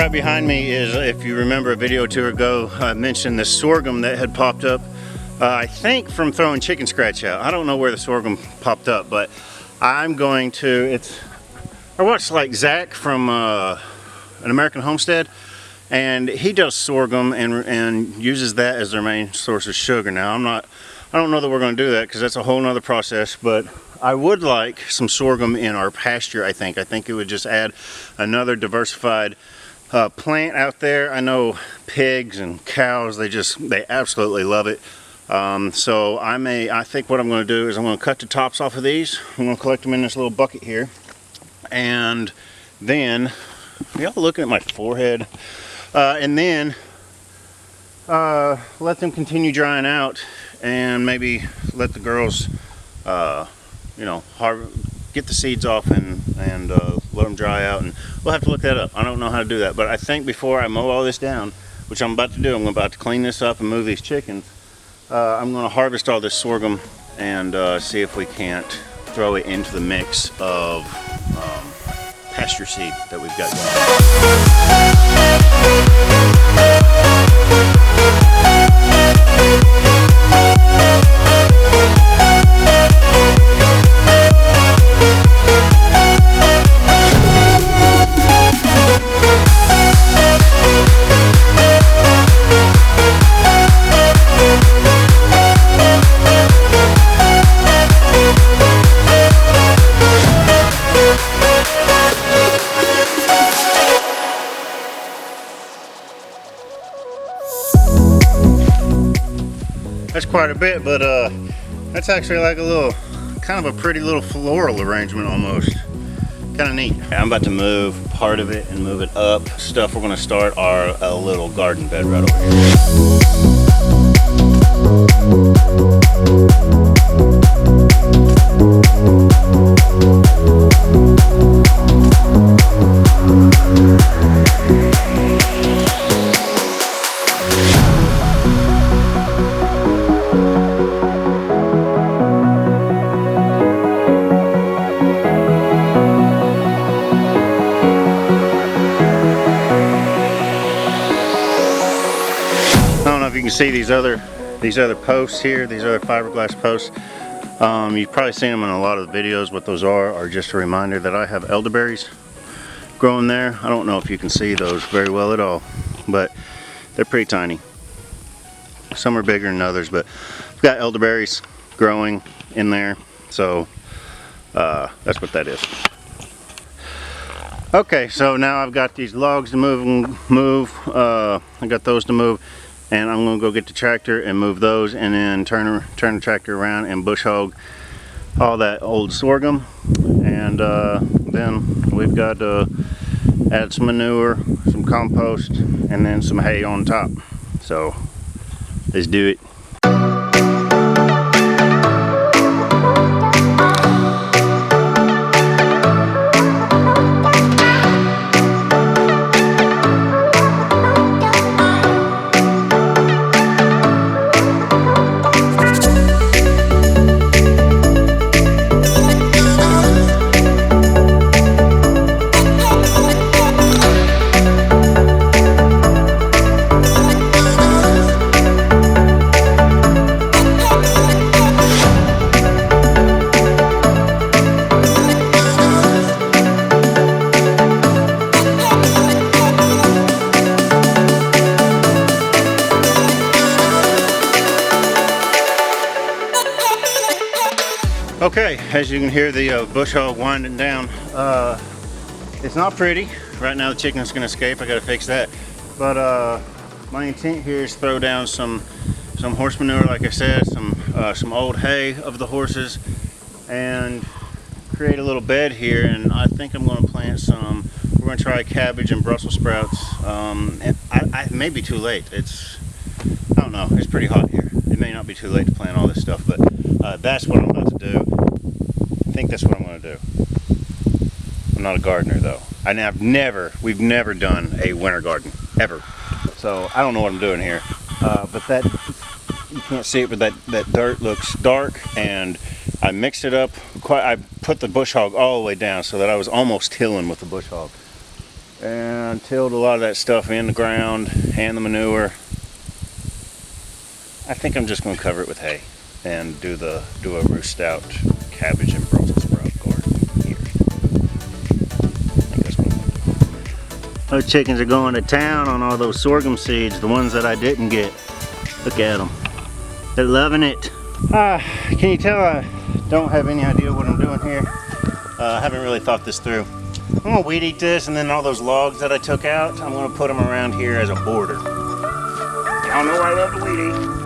right behind me is, if you remember a video or two ago, I mentioned the sorghum that had popped up, I think from throwing chicken scratch out. I don't know where the sorghum popped up, but I'm going to, I watched like Zach from An American Homestead, and he does sorghum and uses that as their main source of sugar. Now I don't know that we're going to do that because that's a whole nother process, but I would like some sorghum in our pasture. I think it would just add another diversified plant out there. I know pigs and cows, they absolutely love it. So I think what I'm going to do is I'm going to cut the tops off of these. I'm going to collect them in this little bucket here, and then y'all looking at my forehead, and then let them continue drying out, and maybe let the girls you know, get the seeds off and let them dry out, and we'll have to look that up. I don't know how to do that, but I think before I mow all this down, which I'm about to do, I'm about to clean this up and move these chickens, I'm going to harvest all this sorghum and see if we can't throw it into the mix of pasture seed that we've got That's quite a bit, but that's actually like a little, kind of a pretty little floral arrangement almost. Kind of neat. I'm about to move part of it and move it up. Stuff we're going to start a little garden bed right over here. You can see these other posts here, these other fiberglass posts. You've probably seen them in a lot of the videos. What those are just a reminder that I have elderberries growing there. I don't know if you can see those very well at all, but they're pretty tiny. Some are bigger than others, but I've got elderberries growing in there, so that's what that is. Okay, so now I've got these logs to move. I got those to move. And I'm going to go get the tractor and move those, and then turn the tractor around and bush hog all that old sorghum. And then we've got to add some manure, some compost, and then some hay on top. So let's do it. Okay, as you can hear the bush hog winding down. It's not pretty. Right now the chicken's gonna escape. I gotta fix that. But my intent here is throw down some horse manure, like I said, some old hay of the horses, and create a little bed here. And I think I'm gonna plant some. We're gonna try cabbage and Brussels sprouts. I may be too late. I don't know. It's pretty hot here. It may not be too late to plant all this stuff, but that's what I'm about to do. I think that's what I'm going to do. I'm not a gardener though. We've never done a winter garden, ever. So I don't know what I'm doing here. But that, you can't see it, but that dirt looks dark, and I mixed it up. I put the bush hog all the way down so that I was almost tilling with the bush hog. and tilled a lot of that stuff in the ground and the manure. I think I'm just going to cover it with hay and do a RUTH STOUT cabbage and Brussels sprout garden here. I think that's what I'm going to do. Those chickens are going to town on all those sorghum seeds, the ones that I didn't get. Look at them. They're loving it. Can you tell I don't have any idea what I'm doing here? I haven't really thought this through. I'm gonna weed eat this, and then all those logs that I took out, I'm gonna put them around here as a border. Y'all know I love to weed eat.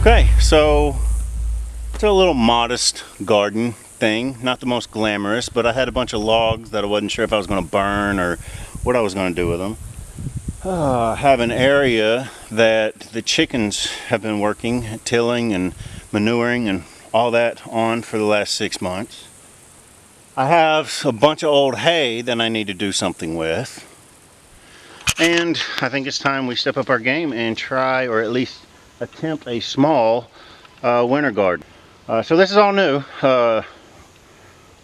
Okay, so it's a little modest garden thing, not the most glamorous, but I had a bunch of logs that I wasn't sure if I was going to burn or what I was going to do with them. I have an area that the chickens have been working, tilling and manuring and all that on for the last 6 months. I have a bunch of old hay that I need to do something with. And I think it's time we step up our game and try, or at least attempt, a small winter garden. So this is all new,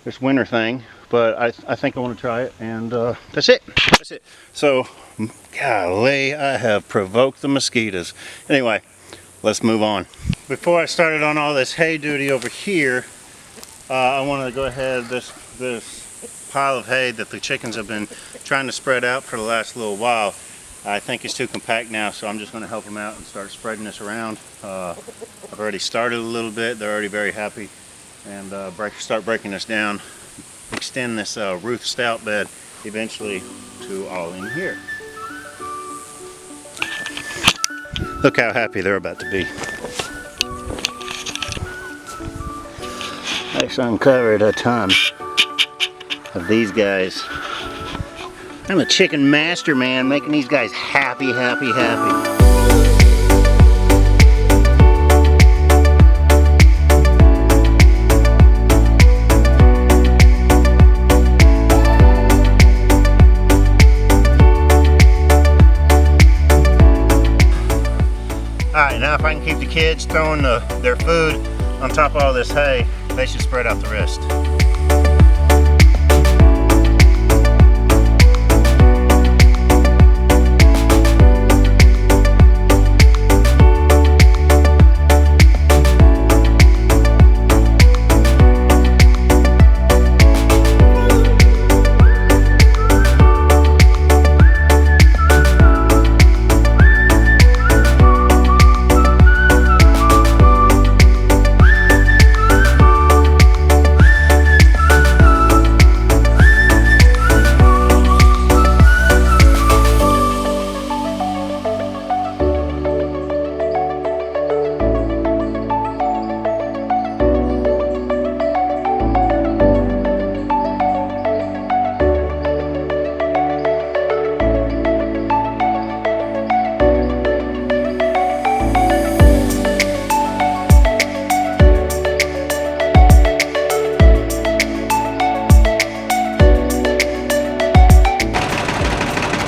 this winter thing, but I think I want to try it, and that's it. That's it. So, golly, I have provoked the mosquitoes. Anyway, let's move on. Before I started on all this hay duty over here, I want to go ahead, this pile of hay that the chickens have been trying to spread out for the last little while, I think it's too compact now, so I'm just going to help them out and start spreading this around. I've already started a little bit. They're already very happy, and start breaking this down, extend this RUTH STOUT bed eventually to all in here. Look how happy they're about to be. I just uncovered a ton of these guys. I'm a chicken master, man, making these guys happy, happy, happy. Alright, now if I can keep the kids throwing their food on top of all this hay, they should spread out the rest.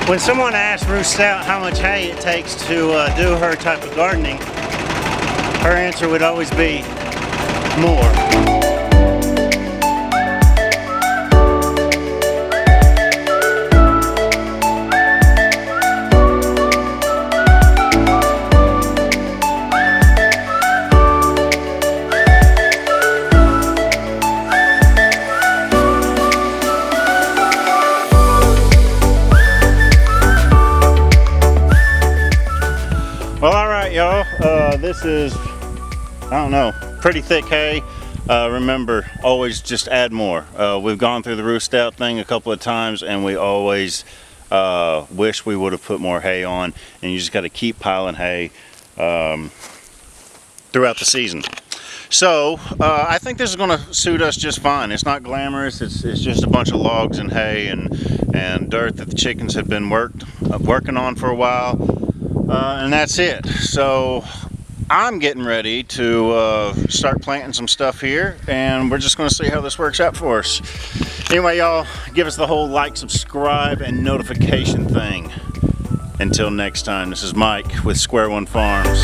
When someone asks RUTH STOUT how much hay it takes to do her type of gardening, her answer would always be, more. Well, all right, y'all. This is, I don't know, pretty thick hay. Remember, always just add more. We've gone through the RUTH STOUT thing a couple of times, and we always wish we would have put more hay on. And you just got to keep piling hay throughout the season. So I think this is going to suit us just fine. It's not glamorous. It's just a bunch of logs and hay and dirt that the chickens have been working on for a while. And that's it. So I'm getting ready to start planting some stuff here, and we're just going to see how this works out for us. Anyway, y'all, give us the whole like, subscribe, and notification thing. Until next time, this is Mike with Square One Farms.